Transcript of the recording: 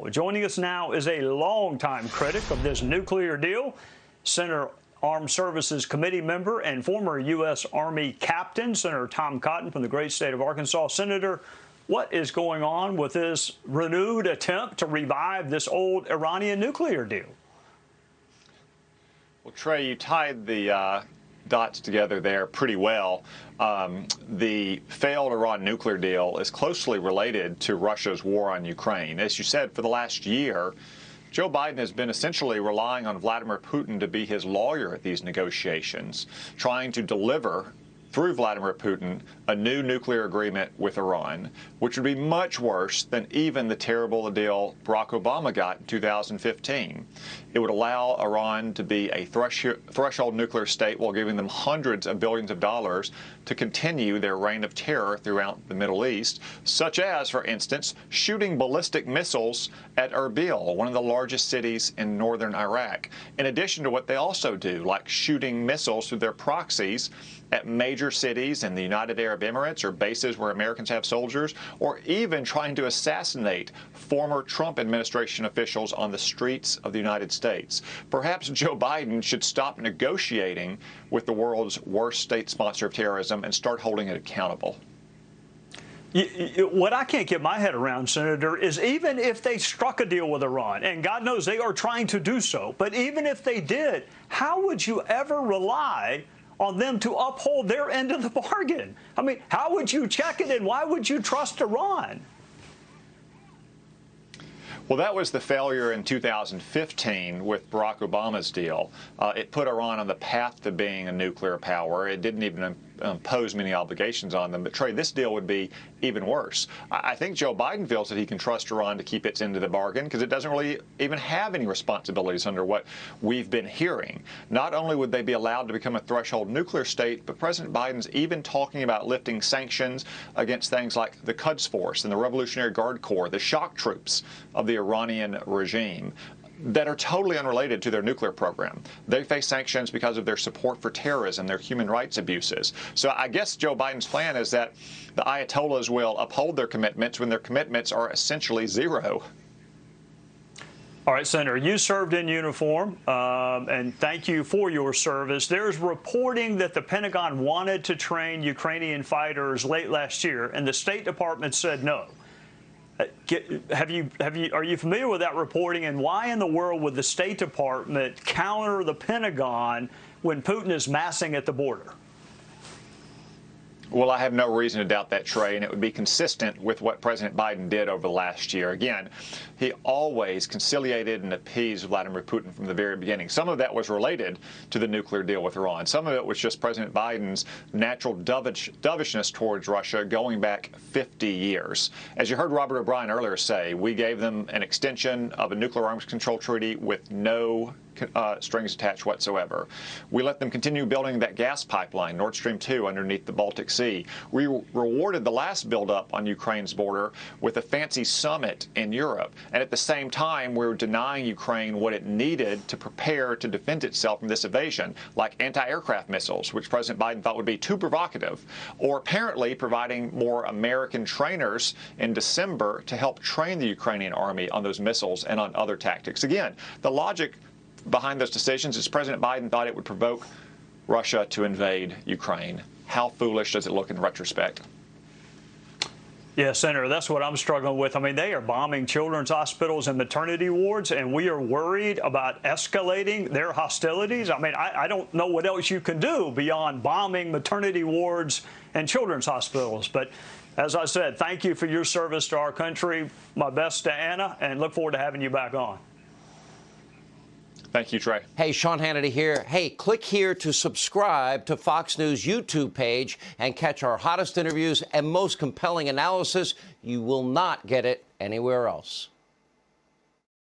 Joining us now is a longtime critic of this nuclear deal, Senator Armed Services Committee member and former U.S. Army captain, Senator Tom Cotton from the great state of Arkansas. Senator, what is going on with this renewed attempt to revive this old Iranian nuclear deal? Well, Trey, you tied the dots together there pretty well. The failed Iran nuclear deal is closely related to Russia's war on Ukraine. As you said, for the last year, Joe Biden has been essentially relying on Vladimir Putin to be his lawyer at these negotiations, trying to deliver through Vladimir Putin a new nuclear agreement with Iran, which would be much worse than even the terrible deal Barack Obama got in 2015. It would allow Iran to be a threshold nuclear state while giving them hundreds of billions of dollars to continue their reign of terror throughout the Middle East, such as, for instance, shooting ballistic missiles at Erbil, one of the largest cities in northern Iraq, in addition to what they also do, like shooting missiles through their proxies at major cities in the United Arab Emirates or bases where Americans have soldiers, or even trying to assassinate former Trump administration officials on the streets of the United States. Perhaps Joe Biden should stop negotiating with the world's worst state sponsor of terrorism and start holding it accountable. What I can't get my head around, Senator, is even if they struck a deal with Iran, and God knows they are trying to do so, but even if they did, how would you ever rely on them to uphold their end of the bargain? I mean, how would you check it, and why would you trust Iran? Well, that was the failure in 2015 with Barack Obama's deal. It put Iran on the path to being a nuclear power. It didn't even impose many obligations on them. But, Trey, this deal would be even worse. I think Joe Biden feels that he can trust Iran to keep its end of the bargain because it doesn't really even have any responsibilities under what we've been hearing. Not only would they be allowed to become a threshold nuclear state, but President Biden's even talking about lifting sanctions against things like the Quds Force and the Revolutionary Guard Corps, the shock troops of the Iranian regime, that are totally unrelated to their nuclear program. They face sanctions because of their support for terrorism, their human rights abuses. So I guess Joe Biden's plan is that the Ayatollahs will uphold their commitments when their commitments are essentially zero. All right, Senator, you served in uniform, and thank you for your service. There's reporting that the Pentagon wanted to train Ukrainian fighters late last year, and the State Department said no. Are you familiar with that reporting, and why in the world would the State Department counter the Pentagon when Putin is massing at the border? Well, I have no reason to doubt that, Trey, and it would be consistent with what President Biden did over the last year. Again, he always conciliated and appeased Vladimir Putin from the very beginning. Some of that was related to the nuclear deal with Iran. Some of it was just President Biden's natural dovishness towards Russia going back 50 years. As you heard Robert O'Brien earlier say, we gave them an extension of a nuclear arms control treaty with no strings attached whatsoever. We let them continue building that gas pipeline, Nord Stream 2, underneath the Baltic Sea. We rewarded the last buildup on Ukraine's border with a fancy summit in Europe. And at the same time, we were denying Ukraine what it needed to prepare to defend itself from this invasion, like anti-aircraft missiles, which President Biden thought would be too provocative, or apparently providing more American trainers in December to help train the Ukrainian army on those missiles and on other tactics. Again, the logic behind those decisions is President Biden thought it would provoke Russia to invade Ukraine. How foolish does it look in retrospect? Yeah, Senator, that's what I'm struggling with. I mean, they are bombing children's hospitals and maternity wards, and we are worried about escalating their hostilities. I mean, I don't know what else you can do beyond bombing maternity wards and children's hospitals. But as I said, thank you for your service to our country. My best to Anna, and look forward to having you back on. Thank you, Trey. Hey, Sean Hannity here. Hey, click here to subscribe to Fox News YouTube page and catch our hottest interviews and most compelling analysis. You will not get it anywhere else.